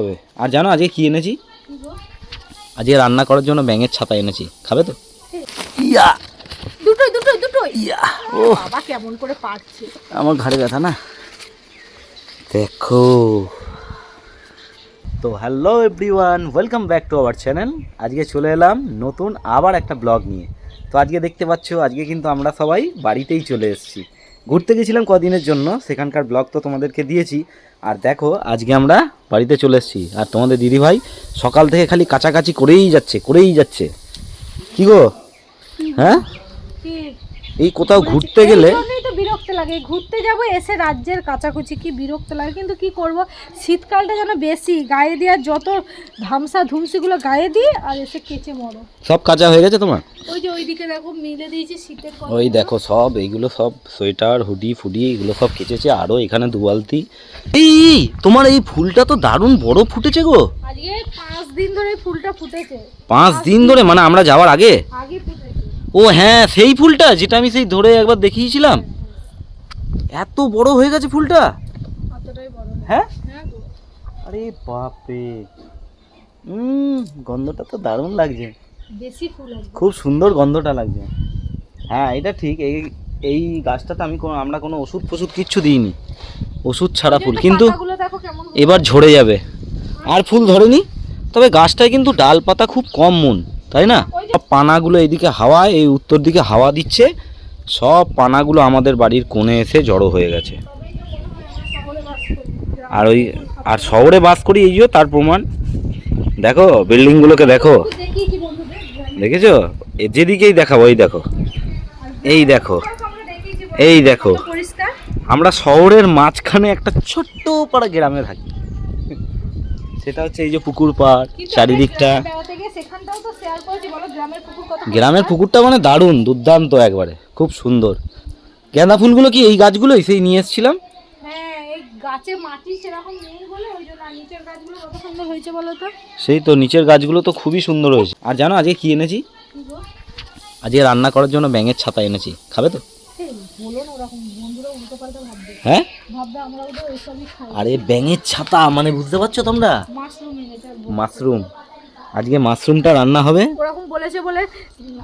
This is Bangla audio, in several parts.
হবে। আর জানো আজকে কি এনেছি? আজকে রান্না করার জন্য ব্যাঙের ছাতা এনেছি, খাবে তো? ইয়া দুটোই ইয়া ও বাবা কেমন করে পারছে, আমার ঘাড়ে ব্যথা না, দেখো তো। Hello everyone, welcome back to our channel. আজকে চলে এলাম নতুন আবার একটা ব্লগ নিয়ে। তো আজকে দেখতে পাচ্ছ, আজকে কিন্তু আমরা সবাই বাড়িতেই চলে এসেছি। ঘুরতে গেছিলাম কদিনের জন্য, সেখানকার ব্লগ তো তোমাদেরকে দিয়েছি। আর দেখো আজকে আমরা বাড়িতে চলে এসেছি, আর তোমাদের দিদিভাই সকাল থেকে খালি কাচাকাচি করেই যাচ্ছে। কি গো? হ্যাঁ, এই কোথাও ঘুরতে গেলে তো বিরক্ত লাগে। ঘুরতে যাব এসে রাজ্যের কাচাকুচি কি বিরক্ত লাগে, কিন্তু কি করব, শীতকালটা যেন বেশি গায়ে দেওয়ার যত ধামসা ধুমসিগুলো গায়ে দিই আর এসে কেচে মরো। সব কাঁচা হয়ে গেছে তোমার? ওই যে ওইদিকে দেখো মিলে দিয়েছি শীতের কথা। ওই দেখো সব এইগুলো সব সোয়েটার হুডি ফুডি এগুলো সব কেচেছে, আরও এখানে দু বালতি। এই তোমার এই ফুলটা তো দারুণ বড় ফুটেছে গো। আজকে 5 দিন ধরে ফুলটা ফুটেছে। 5 দিন ধরে মানে আমরা যাওয়ার আগে ফুটেছে। ও হ্যাঁ, সেই ফুলটা যেটা আমি সেই ধরে একবার দেখিয়েছিলাম। এত বড় হয়ে গেছে ফুলটা? অতটাই বড়। হ্যাঁ হ্যাঁ গো। আরে বাপরে, গন্ধটা তো দারুণ লাগছে, বেশি ফুল আছে, খুব সুন্দর গন্ধটা লাগছে। হ্যাঁ এটা ঠিক, এই গাছটাতে আমরা কোনো ওষুধ ফষুধ কিচ্ছু দিইনি, ওষুধ ছাড়া ফুল, কিন্তু এবার ঝরে যাবে। আর ফুল ধরেনি, তবে গাছটায় কিন্তু ডাল পাতা খুব কম মন, তাই না? পানাগুলো এইদিকে হাওয়া, এই উত্তর দিকে হাওয়া দিচ্ছে, সব পানাগুলো আমাদের বাড়ির কোণে এসে জড়ো হয়ে গেছে। আর শহরে বাস করি, এই যে তার প্রমাণ। দেখো বিল্ডিংগুলোকে দেখো, দেখেছো? যেদিকেই দেখাবো, এই দেখো আমরা শহরের মাঝখানে একটা ছোট্ট পাড়া গ্রামে থাকি। সেটা হচ্ছে এই যে পুকুর পাড় চারিদিকটা। গ্রামের পুকুরটা মানে দারুণ দুর্দান্ত, একবারে খুব সুন্দর। গাঁদা ফুলগুলো কি এই গাছগুলোই সেই নিয়ে এসেছিলাম? সেই তো নিচের গাছগুলো তো খুবই সুন্দর হয়েছে। আর জানো আজকে কি এনেছি? আজকে রান্না করার জন্য ব্যাঙের ছাতা এনেছি, খাবে তো? হ্যাঁ, আরে ব্যাঙের ছাতা মানে বুঝতে পারছো তোমরা? মাশরুম, আজকে মাশরুমটা রান্না হবে। ওরকম বলেছে বলে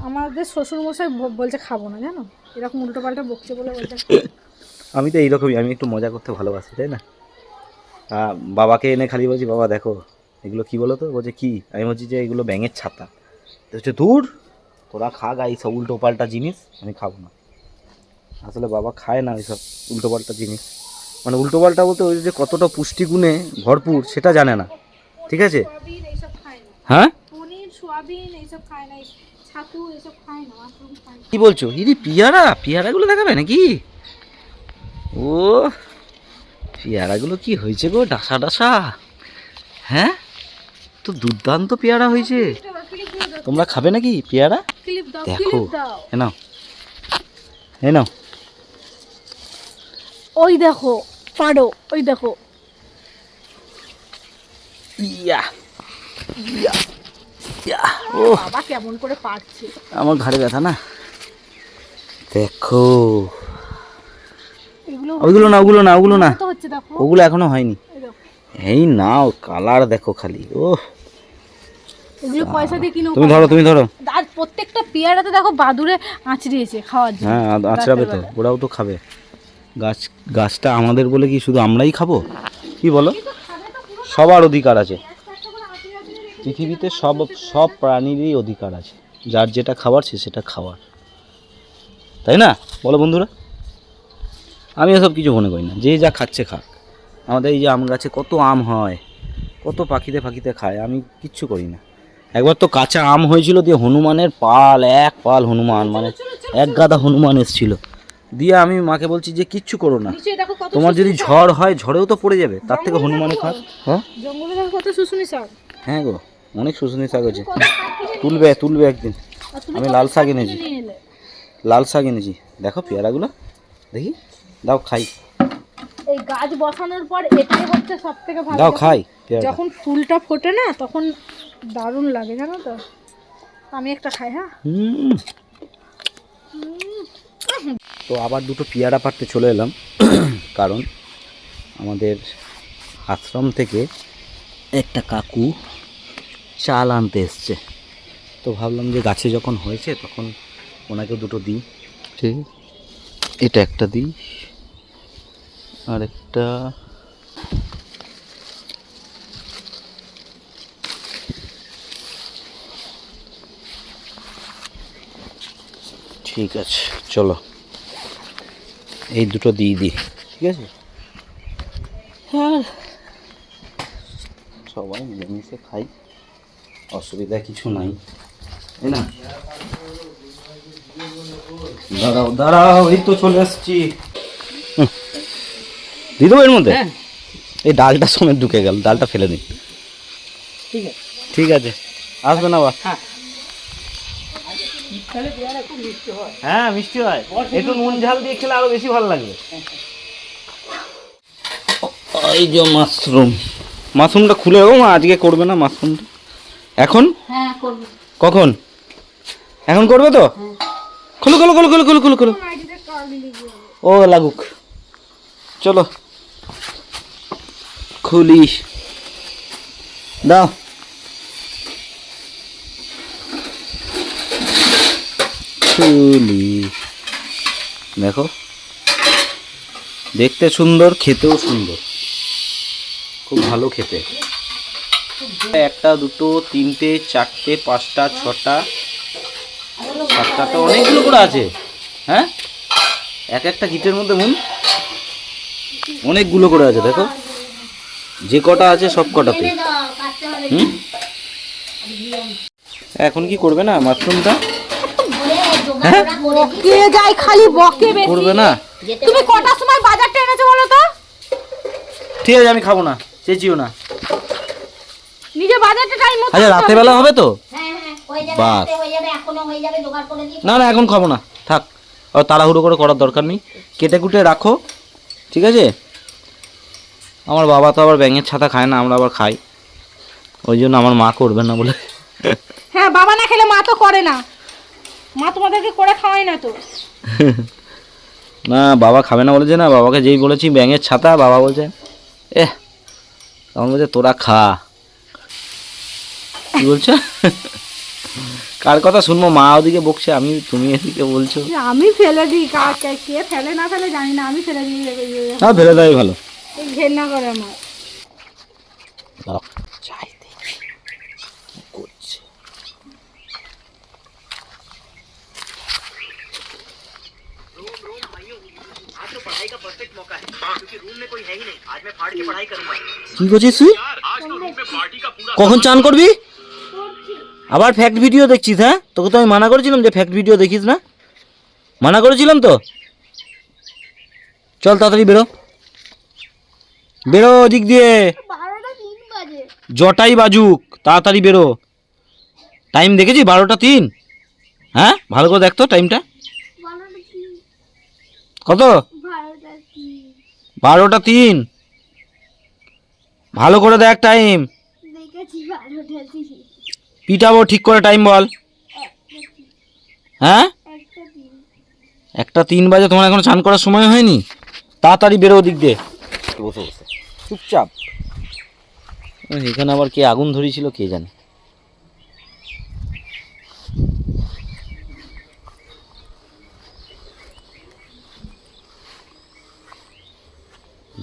আমাদের শ্বশুর মশাই বলছে খাবো না, জানো? এরকম উল্টো পাল্টা বকছে বলে বলছে। আমি তো এইরকমই, আমি একটু মজা করতে ভালোবাসি, তাই না? বাবাকে এনে খালি বলছি, বাবা দেখো এগুলো কি বলো তো? বলছে কি? আমি বলছি যে এগুলো ব্যাঙের ছাতা। তো হচ্ছে দূর, তোরা খা গা এইসব উল্টো পাল্টা জিনিস, আমি খাবো না। আসলে বাবা খায় না এইসব উল্টো পাল্টা জিনিস, মানে উল্টো পাল্টা বলতে ওই যে কতটা পুষ্টিগুণে ভরপুর সেটা জানে না, ঠিক আছে? হ্যাঁ কি বলছো? ইদি পিয়ারাগুলো দেখাবে নাকি? ও পেয়ারাগুলো কি হয়েছে গো, ডাসা ডাসা। হ্যাঁ তো দুর্দান্ত পেয়ারা হয়েছে। তোমরা খাবে নাকি পেয়ারা? দেখো নাও, এই নাও। ওই দেখো পাড়ো, ওই দেখো। ইয়া ইয়া ইয়া ও বাবা কেমন করে পারছে, আমার ঘাড়ে ব্যথা না, দেখো। ওগুলো না ওগুলো এখনো হয়নি। এই নাও, কালার দেখো খালি। ও এগুলো পয়সা দিয়ে কিনো। তুমি ধরো। আর প্রত্যেকটা পেয়ারাতে দেখো বাদুড়ে আঁচড়িয়েছে খাওয়ার জন্য। হ্যাঁ আঁচড়াবে তো, ওরাও তো খাবে। গাছটা আমাদের বলে কি শুধু আমরাই খাবো? কি বলো? সবার অধিকার আছে পৃথিবীতে, সব প্রাণীরই অধিকার আছে, যার যেটা খাবার সেটা খাওয়ার, তাই না? বলো বন্ধুরা। আমি এসব কিছু মনে করি না, যে যা খাচ্ছে খাক। আমাদের এই যে আম গাছে কত আম হয়, কত পাখিতে খায়, আমি কিচ্ছু করি না। একবার তো কাঁচা আম হয়েছিল, দিয়ে হনুমানের এক পাল হনুমান, মানে এক গাদা হনুমান এসেছিল। দিয়ে আমি মাকে বলছি যে কিচ্ছু করো না, তোমার যদি ঝড় হয় ঝড়েও তো পড়ে যাবে, তার থেকে হনুমানে খাক। হ্যাঁ হ্যাঁ গো, অনেক শুশুনি শাক হয়েছে। তুলবে একদিন। আমি লাল শাক এনেছি। দেখো পেয়ারাগুলো, দেখি দাও খাই। এই গাছ বসানোর পর এটাই হচ্ছে সবথেকে ভালো। দাও খাই। যখন ফুলটা ফোটে না তখন দারুণ লাগে, জানো তো? আমি একটা খাই। হ্যাঁ তো আবার দুটো পেয়ারা পাড়তে চলে এলাম, কারণ আমাদের আশ্রম থেকে একটা কাকু চাল আনতে এসছে, তো ভাবলাম যে গাছে যখন হয়েছে তখন ওনাকে দুটো দিই। ঠিক, এটা একটা দিই, আর একটা ঠিক আছে, চলো এই দুটো দিয়ে দিই। ঠিক আছে, আর সবাই মিলেমিশে খাই, অসুবিধা কিছু নাই, তাই না? দাঁড়াও দাঁড়াও, এই তো চলে আসছি। দিয়ে দেবো এর মধ্যে? এই ডালটা সমেত ঢুকে গেল, ডালটা ফেলে দিন। ঠিক আছে, ঠিক আছে, আসবেন আবার। হ্যাঁ মিষ্টি হয়, একটু নুন ঝাল দিয়ে খেলে আরো বেশি ভালো লাগবে। এই যে মাশরুম, মাশরুমটা খুলে দেবো মা, আজকে করবে না মাশরুমটা? এখন? হ্যাঁ করব। কখন? এখন করবে তো? খুলো খুলো খুলো খুলো খুলো খুলো খুলো, ও লাগুক। চলো খুলি, দাও। খুলি, দেখো দেখতে সুন্দর, খেতেও সুন্দর, খুব ভালো খেতে। একটা দুটো তিনটে চারটে পাঁচটা ছটা সাতটা, তো অনেকগুলো করে আছে। হ্যাঁ, এক একটা কিটের মধ্যে অনেকগুলো করে আছে, দেখো যে কটা আছে সব কটাতে। এখন কি করবে না মাশরুমটা? হ্যাঁ, বকে যায়, খালি বকে বেশি। করবে না? তুমি কটার সময় বাজারটা এনেছো বলো তো? ঠিক আছে, আমি খাবো না, চেঁচিও না। নিজে বাজারটা টাইম মতো। আচ্ছা রাতে বেলা হবে তো? হ্যাঁ হ্যাঁ হয়ে যাবে, বাস। রাতে হয়ে যাবে, এখনো হয়ে যাবে, জোগাড় করে দিই। না না, এখন খাবো না, থাক, আর তাড়াহুড়ো করে করার দরকার নেই, কেটে কুটে রাখো। ঠিক আছে, আমার বাবা তো আবার ব্যাঙের ছাতা খায় না, আমরা আবার খাই, ওই জন্য আমার মা করবে না বলে। হ্যাঁ, বাবা না খেলে মা তো করে না, মা তোমাদেরকে করে খাওয়ায় না তো। না, বাবা খাবে না বলেছে না, বাবাকে যেই বলেছি ব্যাঙের ছাতা, বাবা বলছে তখন বলছে তোরা খা। কি বলছো? কার কথা শুনবো? মা ওদিকে বকছে, তুমি এদিকে বলছো। আমি ফেলে দিই, কে ফেলে না ফেলে জানি না, আমি ফেলে দিই। হ্যাঁ, ফেলে দেয় ভালো। ঘেন্না করে আমার। চাই দেখি কি করছে। কি করছিস তুই? কখন চান করবি? আবার ফ্যাক্ট ভিডিও দেখছিস? হ্যাঁ, তোকে তো আমি মানা করেছিলাম যে ফ্যাক্ট ভিডিও দেখিস না, মানা করেছিলাম তো। চল তাড়াতাড়ি বেরো, বেরো দিক দিয়ে, 12টা 3 বাজে। জটাই বাজুক, তাড়াতাড়ি বেরো। টাইম দেখেছি 12টা 3। হ্যাঁ, ভালো করে দেখ তো টাইমটা 12টা 3, কত? 12টা 3 12টা 3, ভালো করে দেখ টাইম। দেখেছি, 12টা 3, পিটাবো, ঠিক করে টাইম বল। হ্যাঁ, 1টা 3 বাজে, তোমার এখন চান করার সময় হয়নি? তাড়াতাড়ি বেরো দিক দিয়ে, বসে বসে চুপচাপ। এখানে আবার কে আগুন ধরিয়েছিল কে জানে।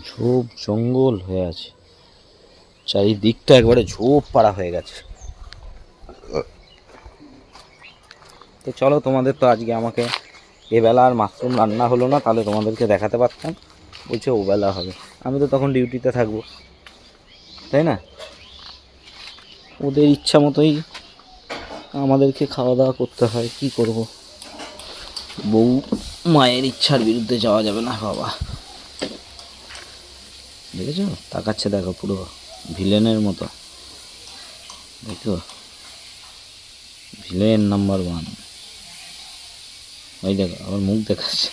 ঝোপ জঙ্গল হয়ে আছে, চারিদিকটা একবারে ঝোপ পাড়া হয়ে গেছে। তো চলো, তোমাদের তো আজকে আমাকে এবেলা আর মাশরুম রান্না হলো না, তাহলে তোমাদেরকে দেখাতে পারতাম। বলছে ওবেলা হবে, আমি তো তখন ডিউটিতে থাকবো, তাই না? ওদের ইচ্ছা মতোই আমাদেরকে খাওয়া দাওয়া করতে হয়, কি করব। বউ মায়ের ইচ্ছার বিরুদ্ধে যাওয়া যাবে না বাবা। দেখেছো, তাকাচ্ছে, দেখো পুরো ভিলেনের মতো, দেখো ভিলেন নাম্বার 1। ওই দেখো আমার মুখ দেখাচ্ছে,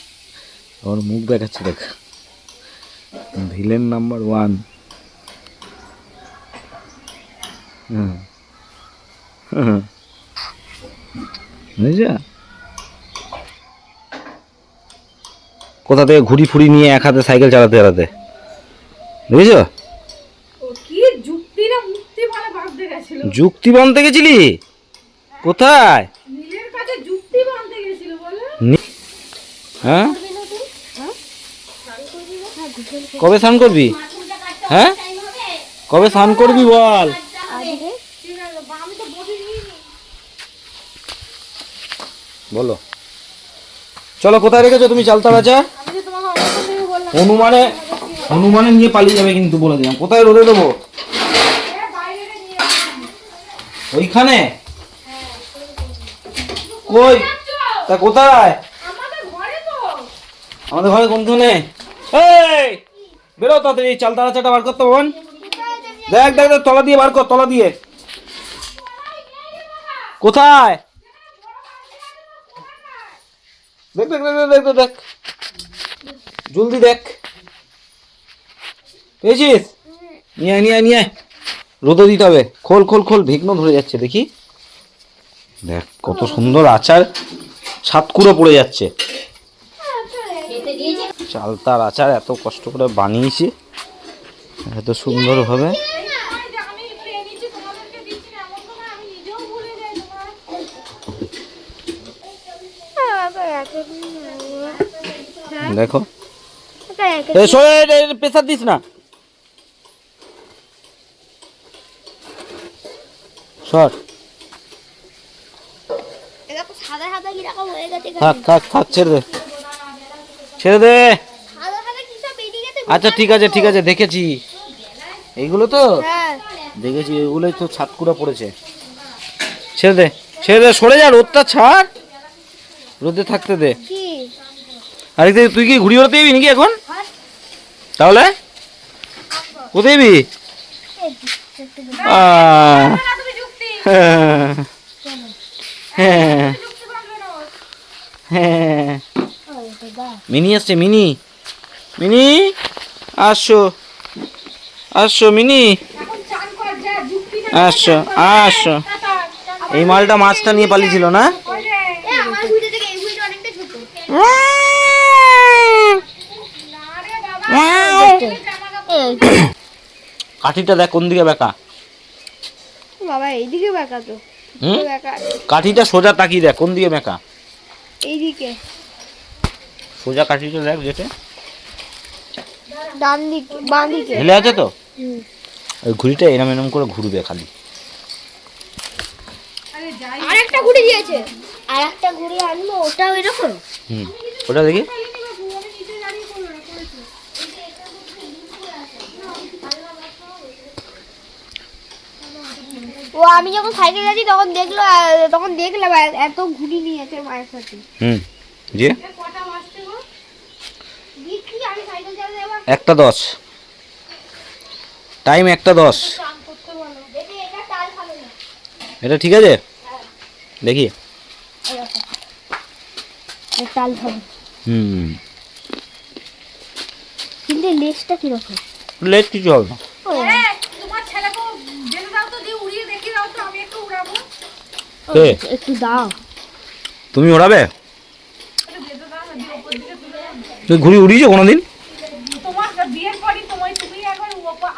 আমার মুখ দেখাচ্ছে, দেখো ভিলেন নাম্বার 1। বুঝেছ? কোথা থেকে ঘুরি ফুরি নিয়ে এক হাতে সাইকেল চালাতে চালাতে, বুঝেছো? কি যুক্তি না আনতে গেছিল। যুক্তি বানতে গেছিলি? কোথায়? নীলের কাছে যুক্তি বানতে গেছিল বলে। হ্যাঁ, কবে স্নান করবি? হ্যাঁ, কবে স্নান করবি বল? ঠিক আছে, আমি তো বডি নিইনি। বলো। চলো, কোথায় রেখেছো তুমি চালতা বাজা? আমি যে তোমাকে অনেকক্ষণ থেকে বললাম। হনুমানে নিয়ে পালিয়ে যাবে কিন্তু বলে দিলাম। কোথায় রোদে দেবো? বাইরে নিয়ে আসি। ওইখানে? কই? তা কোথায়? আমাদের ঘরে তো। আমাদের ঘরে কোনখানে? এই বেরো তাড়াতাড়ি, চালতা বাজাটা বার করতে বোন। দেখ দেখ দেখ, তলা দিয়ে বার কর, তলা দিয়ে। কোথায়? দেখ দেখ দেখ দেখ দেখ, জলদি দেখ। পেয়েছিস? নিয়ে আয়, নিয়ে আয়, নিয়ে আয়। রোদে দিতে হবে। খোল খোল খোল, ভিগ্ন ধরে যাচ্ছে দেখি। দেখ কত সুন্দর আচার, ছাতকুড়ো পড়ে যাচ্ছে। চালতার আচার এত কষ্ট করে বানিয়েছি, এত সুন্দর ভাবে। আমি খেয়ে নিচ্ছি, তোমাদেরকে দিচ্ছি না, এমন তো না, আমি নিজেও ভুলে যাই তোমার। দেখো, প্রেসার দিস না, শর্ট। সাদা সাদা কিরকম হয়ে গেছে থাক থাক থাক, ছেড়ে দে, ছেড়ে দে। সাদা সাদা কি সব বেরিয়ে গেছে। আচ্ছা ঠিক আছে ঠিক আছে, দেখেছি এইগুলো তো, হ্যাঁ দেখেছি এগুলোই তো ছাতকুড়া পড়েছে। ছেড়ে দে, ছেড়ে দে, সরে যা, রোদটা ছাড়, রোদে থাকতে দে। কি আরে তুই কি ঘুড়ি ওড়াতে যাবি নাকি এখন? তাহলে কোথায় যাবি? তুমি যুক্তি মিনি আসছে, মিনি, মিনি আসো, আসো মিনি, এখন চান কর, যা যুক্তি না। আসো আসো। এই মালটা মাছটা নিয়ে পালিয়েছিল না? এ আমার ঘুরে থেকে এই ঘুড়িটা অনেকটা ছোট। কাঠিটা দেখ কোন দিকে বেঁকা। বাবা এইদিকে বাঁকা তো। হুম, বাঁকা কাঠিটা সোজা তাকিয়ে দেখ কোন দিকে বেঁকা। এইদিকে সোজা কাঠিটা দেখ, যেটা ডান দিকে বাম দিকে। ঢেলে আছে তো, ওই ঘুড়িটা এরম এরম করে ঘুরবে খালি। আর একটা ঘুড়ি দিয়েছে। আর একটা ঘুড়ি আনবো, ওটাও এরকম। হুম, ওটা দেখি। ও আমি যখন সাইকেল যাচ্ছি তখন দেখলাম এত ঘুড়ি নিয়েছে মায়ের সাথে। হুম, যে দেখি আমি সাইকেল চালাতে যাবো। 1:10 টাইম, 1:10। দেখি এটা টাল খাবে না। এটা ঠিক আছে, দেখি। টাল খাবে হুম, কিন্তু লেজটা কিরকম? লেট কিছু হবে না। তোমার ছেলেকে বেঁধে দাও তো, দিয়ে উড়িয়ে দেখি দাও তো, আমি একটু উড়াবো। কে? একটু দাও। তুমি ওড়াবে? তুই ঘুড়ি উড়িয়েছো কোনোদিন? তোমার বিয়ের পরই তুমি একবার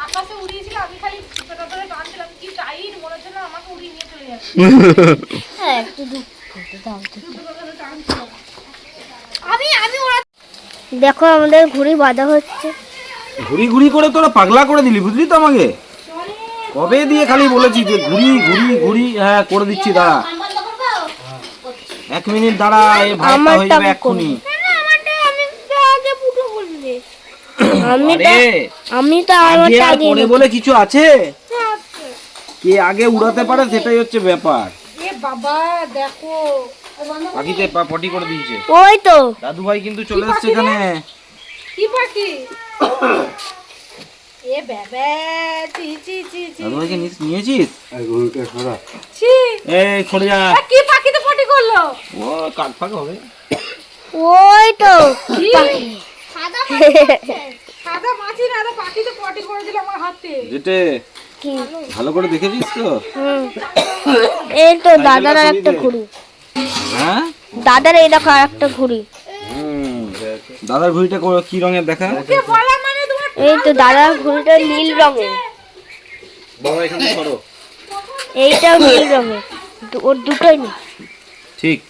আকাশে উড়িয়েছিলে, আমি খালি ছোটটা ধরে টানছিলাম, কি টাইট মনে হচ্ছে না আমাকে উড়িয়ে নিয়ে চলে যাচ্ছে। হ্যাঁ একটু দাও। আমি ওরা দেখো আমাদের ঘুড়ি বাঁধা হচ্ছে। ঘুড়ি ঘুড়ি করে তোরা পাগলা করে দিলি, বুঝলি তো আমাকে। কবে দিয়ে খালি বলেছি যে ঘুড়ি ঘুড়ি ঘুড়ি, হ্যাঁ করে দিচ্ছি, দাঁড়া 1 মিনিট দাঁড়া, এই ভাতটা হয়ে যাবে এক্ষুনি। আমি তো আগে আর পরে বলে কিছু আছে? কে আগে উড়াতে পারে সেটাই হচ্ছে ব্যাপার। এ বাবা দেখো, পাখিতে পটি করে দিয়েছে। ওই তো দাদু ভাই কিন্তু চলে এসেছে এখানে। কি পাখি? এ বাবা, চি চি চি চি দাদু ভাইকে নিয়েছিস? চি। এই সরে যা। কি পাখিতে পটি করলো? ও কাক ফাক হবে। ওই তো কি? সাদা মাছি না, তো পাখিতে পটি করে দিল আমার হাতে। যেতে ভালো করে দেখেছিস তো? এই তো দাদার আর একটা ঘুড়ি। হ্যাঁ, দাদার এই দেখো আর একটা ঘুড়ি। দাদার ঘুড়িটা কি রঙের দেখা? কে বলা মানে তোমার এই তো দাদার ঘুড়িটা নীল রঙের। বাবা এখানে সরো। এইটাও নীল রঙের, ওর দুটোই নেই। ঠিক।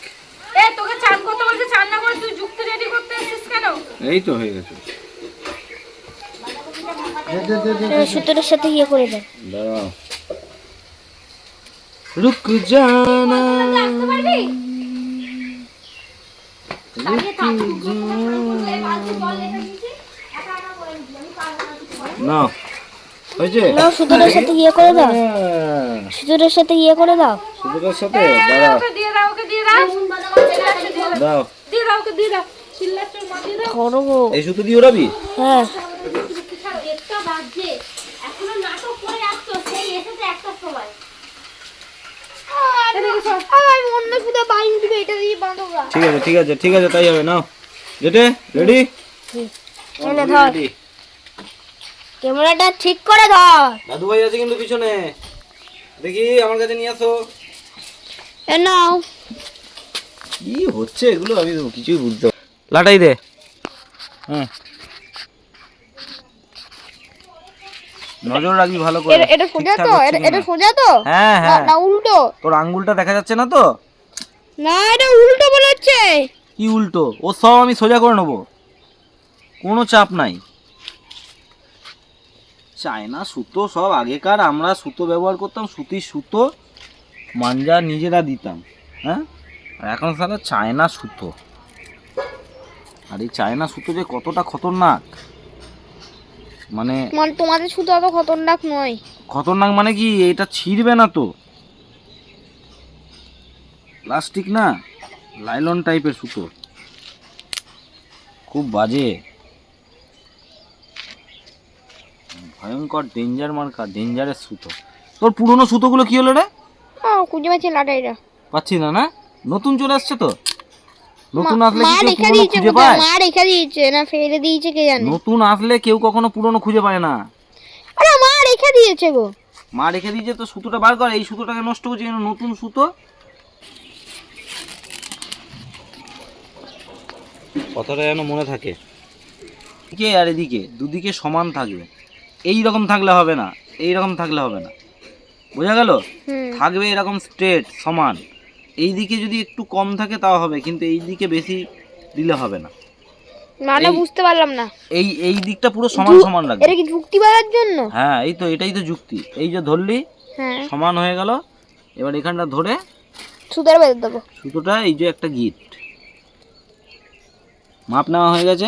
তোকে চান করতে বলতে চান না করে তুই যুক্তি রেডি করতে এসেছিস কেন? এই তো হয়ে গেছে। সুতোটার সাথে ইয়ে করে দেয়। দাঁড়াও। রুক জানা না হয়েছে না, সুতোটার সাথে ইয়ে করে দাও, সুতোটার সাথে ইয়ে করে দাও। সুতোটার সাথে দাঁড়াও দিয়ে দাও, ওকে দিয়ে দাও, দাও দিয়ে দাও, ওকে দিয়ে দাও, চিল্লাচ্ছ মা, দিয়ে দাও। ধরো। এই সুতো দিয়ে ওড়াবি। হ্যাঁ, একটা বাজে এখনো নাটক করে আসছো, সেই এসেছে একটা সময়। আমি অন্য সুতো বাইরে দিবে, এটা দিয়ে বাঁধো গা। ঠিক আছে ঠিক আছে ঠিক আছে, তাই হবে। নাও যেতে রেডি। এনে ধর, ক্যামেরাটা ঠিক করে ধর। দাদু ভাই আছে কিন্তু পিছনে, দেখি আমার কাছে নিয়ে আসো। এ নাও। কি হচ্ছে এগুলো আমি তো কিছুই বুঝতে পারছি না। লাটাই দে। হ্যাঁ, নজর রাখবি ভালো করে। এটা সোজা ঠিকঠাক তো? হচ্ছে এটা কিনা। সোজা তো? হ্যাঁ হ্যাঁ। না উল্টো? তোর আঙ্গুলটা দেখা যাচ্ছে না তো? না, এটা উল্টো মনে হচ্ছে। কি উল্টো? ও সব আমি সোজা করে নেবো, কোনো চাপ নাই। চায়না সুতো সব আগেকার, আমরা সুতো ব্যবহার করতাম, সুতির সুতো মাঞ্জা নিজেরা দিতাম। হ্যাঁ, আর এখন সারা চায়না সুতো। আর এই চায়না সুতো যে কতটা খতরনাক, মানে মানে তোমাদের শুধু অত খতরনাক নয়। খতরনাক মানে কি, এটা ছিঁড়বে না তো, প্লাস্টিক না, লাইলন টাইপের সুতো, খুব বাজে, ভয়ঙ্কর ডেঞ্জার মার্কা, ডেঞ্জারের সুতো। তোর পুরনো সুতোগুলো কি হলো রে? খুঁজে পাচ্ছি লাটাইটা। পাচ্ছি না। না, নতুন চলে আসছে তো। নতুন আসলে মা কি কেউ রেখে পুরনো দিয়েছে, খুঁজে পায়? মা রেখে দিয়েছে না ফেলে দিয়েছে কে জানে। নতুন আসলে কেউ কখনো পুরনো খুঁজে পায় না। আরে মা রেখে দিয়েছে গো। মা রেখে দিয়েছে তো, সুতোটা বার কর। এই সুতোটাকে নষ্ট করছে কেন? নতুন সুতো। কথাটা যেন মনে থাকে। এদিকে আর এদিকে দুদিকে সমান থাকবে, এই রকম থাকলে হবে না, এই রকম থাকলে হবে না, বোঝা গেল? থাকবে এরকম স্ট্রেট সমান। এই দিকে যদি একটু কম থাকে তাও হবে, কিন্তু এই দিকে বেশি দিলে হবে না। মানে বুঝতে পারলাম না। এই এই দিকটা পুরো সমান সমান রাখবে। এটা কি যুক্তি বলার জন্য? হ্যাঁ, এই তো, এটাই তো যুক্তি। এই যে ধরলি, হ্যাঁ, সমান হয়ে গেল। এবার এখানটা ধরে সুতোটা বেঁধে দেবো। সুতোটা, এই যে একটা গিট মাপ নেওয়া হয়ে গেছে।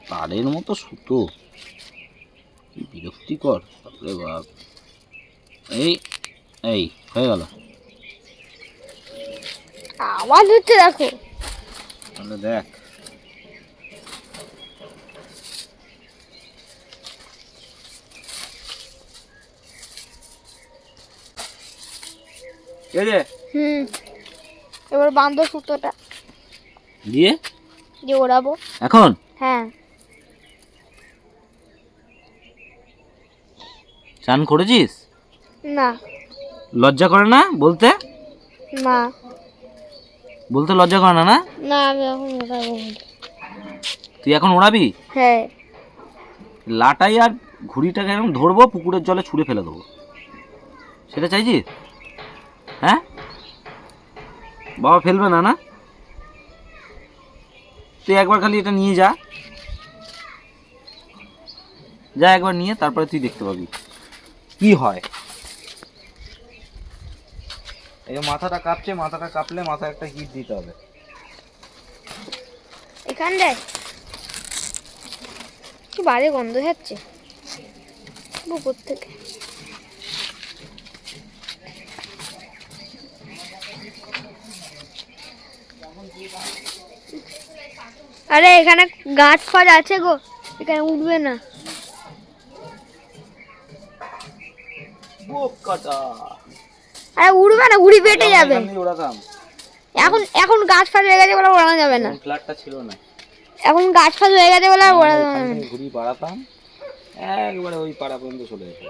তারের মতো সুতো, কি বিরক্তিকর, বাপরে বাপ। এই এই হয়ে গেল। আওয়াজ হচ্ছে দেখো। তাহলে দেখ, এই যে এবার বাঁধো সুতোটা দিয়ে দিয়ে ওড়াবো এখন। হ্যাঁ। চান করেছিস? না লজ্জা করে না বলতে? না বলতে লজ্জা করে না? না, না, আমি এখন ওড়াবো। তুই এখন ওড়াবি? হ্যাঁ। লাটাই আর ঘুড়িটাকে এরকম ধরবো, পুকুরের জলে ছুঁড়ে ফেলে দেবো, সেটা চাইছিস? হ্যাঁ, বাবা ফেলবে না? না, তুই একবার খালি এটা নিয়ে যা, যা একবার নিয়ে, তারপরে তুই দেখতে পাবি কি হয়। এই মাথাটা কাঁপছে, মাথাটা কাঁপলে মাথায় একটা হিট দিতে হবে। এখানটায় কি বাজে গন্ধ যাচ্ছে বুকুর থেকে। আরে এখানে গাছ ফাজ আছে গো, এখানে উঠবে না। আরে উড়বে না, উড়ি পেটে যাবে। এখন গাছ ফাজ হয়ে গেছে বলে ওড়ানো যাবে না। ফ্ল্যাটটা ছিল না, এখন গাছ ফাজ হয়ে গেছে বলে ওড়ানো যাবে না। ঘুড়ি বাড়াতাম একবারে ওই পাড়া পর্যন্ত চলে যেত।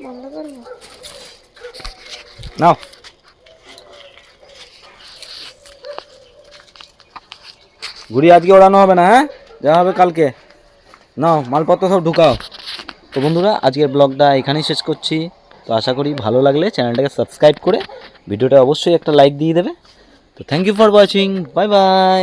বন্ধ করবো? নাও, ঘুড়ি আজকে ওড়ানো হবে না। হ্যাঁ, যা হবে কালকে। নাও মালপত্র সব ঢুকাও। তো বন্ধুরা আজকের ব্লগটা এখানেই শেষ করছি। তো আশা করি ভালো লাগলে চ্যানেলটাকে সাবস্ক্রাইব করে ভিডিওটা অবশ্যই একটা লাইক দিয়ে দেবে। তো thank you for watching, bye by.